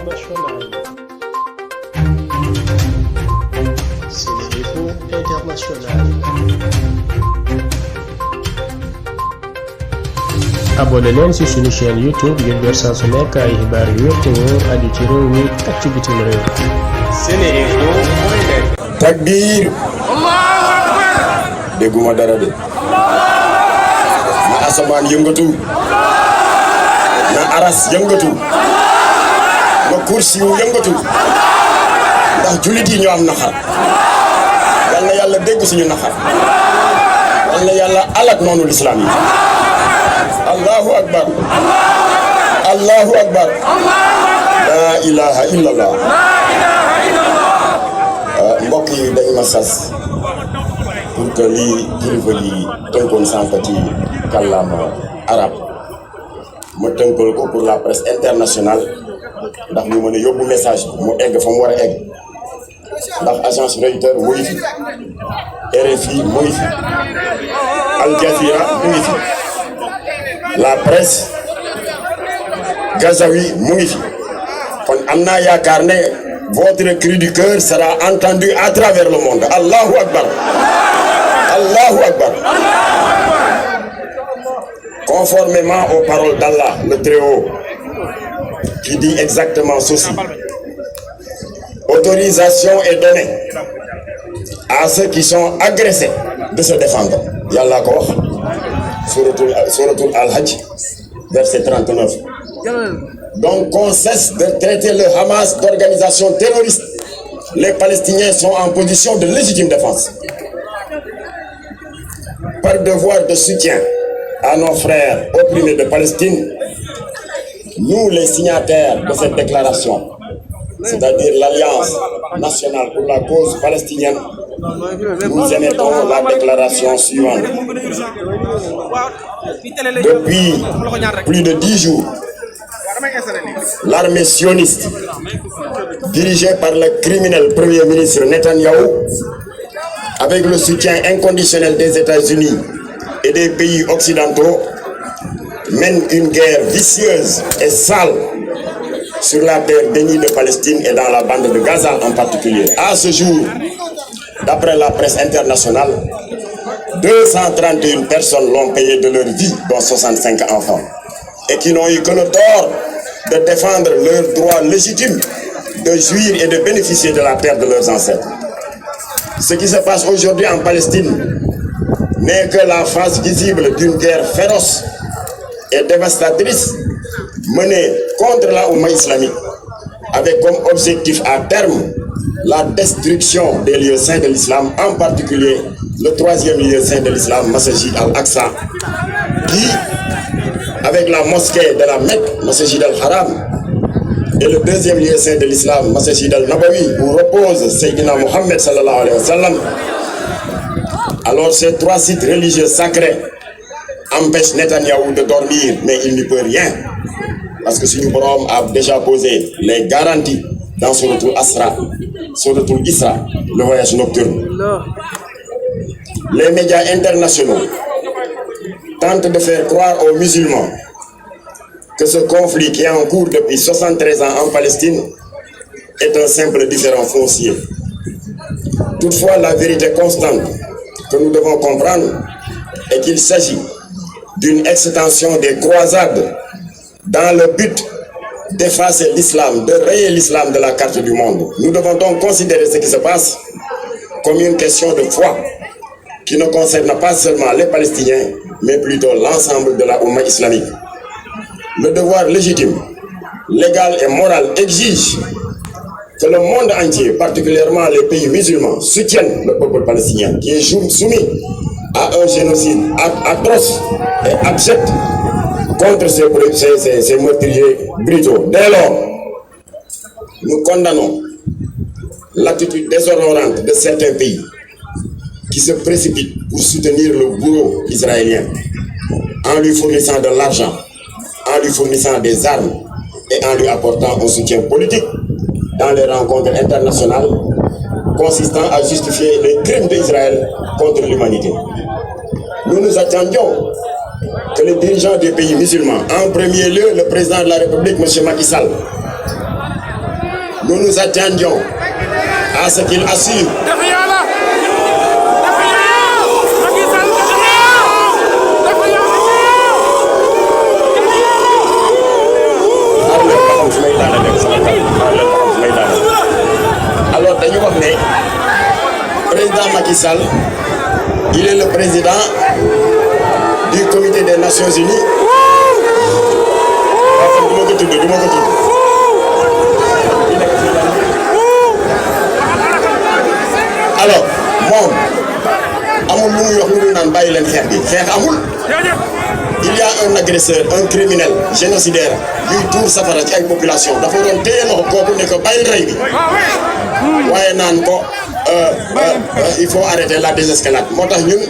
internationale. SeneInfo International. abonné leen ci suñu chaîne YouTube ngir jot saa su nekk ay xibaar yu wér te wóor aju ci réew mi ak ci bitim réew. SeneInfo. takbir. dégguma dara de. na asamaan yëngatu. na aras yëngatu. na kursi yu yëngatu. ndax jullit yi ñoo am naxar. yal na yàlla dégg suñu naxar. yal na yàlla alak noonu lislaam yi. allahu akbar. allahu akbar. la ilaha illallah. mbokk yi dañ ma sas pour que lii kilifa yi tënkoon sànq ci kàllaama arab ma tënkal ko pour la presse internationale ndax ñu mën a yóbbu message mu egg fa mu war a egg ndax agence Reuters mu ngi fi RFI mu ngi fi Al Jazeera mu ngi fi la presse gazaoui mu ngi fi kon am naa yaakaar ne votre cri du cœur sera entendu à travers le monde. Allahu Akbar. Allahu Akbar. Conformément aux paroles d'Allah, le Très-Haut, qui dit exactement ceci. Autorisation est donnée à ceux qui sont agressés de se défendre. Yallah ko wax. Suratul Al-Hajj, verset 39. Donc qu'on cesse de traiter le Hamas d'organisation terroriste. Les Palestiniens sont en position de légitime défense. Par devoir de soutien à nos frères opprimés de Palestine, nous les signataires de cette déclaration, c'est-à-dire l'Alliance nationale pour la cause palestinienne, nous émettons la déclaration suivante. Depuis plus de 10 jours, l'armée sioniste, dirigée par le criminel Premier ministre Netanyahou, avec le soutien inconditionnel des États-Unis et des pays occidentaux, mène une guerre vicieuse et sale sur la terre bénie de Palestine et dans la bande de Gaza en particulier. À ce jour, d'après la presse internationale, 231 personnes l'ont payé de leur vie, dont 65 enfants, et qui n'ont eu que le tort de défendre leur droit légitime de jouir et de bénéficier de la terre de leurs ancêtres. Ce qui se passe aujourd'hui en Palestine n'est que la face visible d'une guerre féroce et dévastatrice menée contre la Oumma islamique, avec comme objectif à terme la destruction des lieux saints de l'islam, en particulier le troisième lieu saint de l'islam, Masjid al-Aqsa, qui, avec la mosquée de la Mecque, Masjid al-Haram, et le deuxième lieu saint de l'islam, Masjid al-Nabawi, où repose Sayyidina Muhammad sallallahu alayhi wa sallam. Alors ces trois sites religieux sacrés empêchent Netanyahou de dormir, mais il n'y peut rien, parce que Seigneur Borom a déjà posé les garanties dans Suratul Isra, le voyage nocturne. Les médias internationaux tentent de faire croire aux musulmans que ce conflit qui est en cours depuis 73 ans en Palestine est un simple différend foncier. Toutefois, la vérité constante que nous devons comprendre est qu'il s'agit d'une extension des croisades dans le but d'effacer l'islam, de rayer l'islam de la carte du monde. Nous devons donc considérer ce qui se passe comme une question de foi qui ne concerne pas seulement les Palestiniens, mais plutôt l'ensemble de la Oumma islamique. Le devoir légitime, légal et moral exige que le monde entier, particulièrement les pays musulmans, soutiennent le peuple palestinien qui est soumis à un génocide atroce et abject contre ces meurtriers brutaux. Dès lors, nous condamnons l'attitude déshonorante de certains pays qui se précipitent pour soutenir le bourreau israélien en lui fournissant de l'argent, en lui fournissant des armes et en lui apportant un soutien politique dans les rencontres internationales consistant à justifier les crimes d'Israël contre l'humanité. Nous nous attendions que les dirigeants des pays musulmans, en premier lieu le président de la République, M. Macky Sall, nous nous attendions à ce qu'il assure alors dañu wax ne président Macky Sall il est le président du comité des Nations Unies. Alors moom amul lu muy wax lu dul naan bàyyi leen xeex bi xeex amul. Il y a un agresseur, un criminel génocidaire yuy tuur safara ci ay population dafa doon téye loxo kooku ne ko bàyyil rey bi waaye naan ko il faut arrêter la désescalade moo tax ñun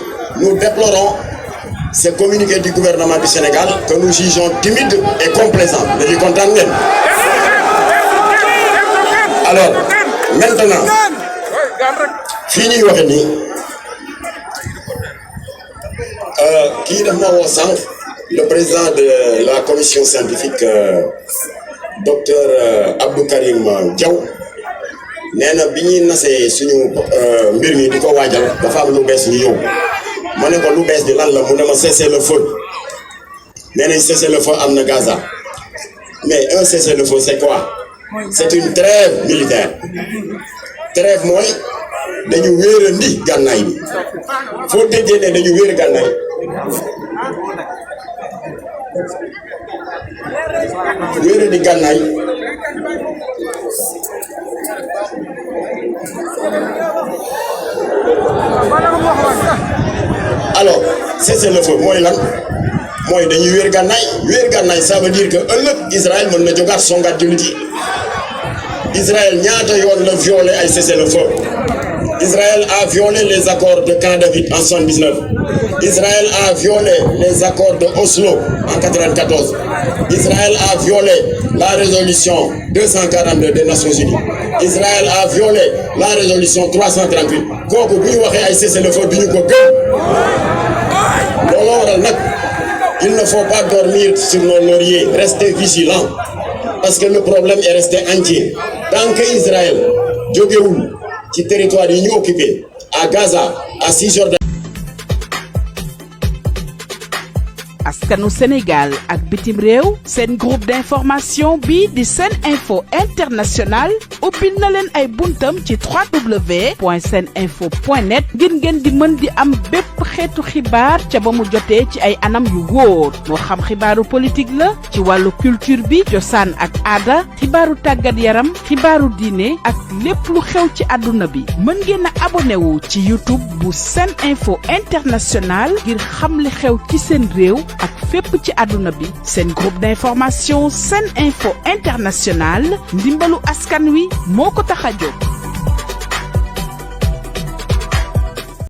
nous déplorons ce communiqué du gouvernement du Sénégal que nous jugeons timide et complaisant dañuy kontaan ngeen. Alors maintenant fii ñuy waxe nii kii daf ma woo sànq le président de la commission scientifique docteur Abdou Karim Diaw nee na bi ñuy nasee suñu mbir mi di ko waajal dafa am lu bees ñu yow ma ne ko lu bees di lan la mu ne ma cessez-le-feu nee nañ cessez-le-feu am na Gaza mais un cessez-le-feu c'est quoi? C'est une trêve militaire. Trêve mooy dañu wéerandi gànnaay bi foo déggee ne dañu wéer gànnaay wéerandi gànnaay alors cessez-le-feu mooy lan mooy dañuy wéer gànnaay ça veut dire que ëllëg Israël mën na jógaat songaat jullit yi. Israël ñaata yoon la violé ay cessez-le-feu. Israël a violé les accords de Camp David en 79. Israël a violé les accords de Oslo en 94. Israël a violé la résolution 242 des Nations Unies. Israël a violé la résolution 338. kooku bu ñu waxee ay cessez-le-feu du ñu ko gëm. looloo waral nag il ne faut pas dormir sur nos lauriers, rester vigilants parce que le problème est resté entier. Tant que Israël jógewul ci territoire yi ñu occupé à Gaza à Cisjordanie. askanu Sénégal ak bitim réew seen groupe d'information bi di Sen Info International ubbil na leen ay buntam ci www.seninfo.net ngir ngeen di mën di am bépp xeetu xibaar ca ba mu jotee ci ay anam yu wóor moo xam xibaaru politique la ci wàllu culture bi cosaan ak aada xibaaru tàggat yaram xibaaru diine ak lépp lu xew ci àdduna bi mën ngeen a abonné wu ci YouTube bu Sen Info International ngir xam li xew ci seen réew ak fépp ci àdduna bi seen groupe d'information Sen Info International ndimbalu askan wi moo ko tax a jóg.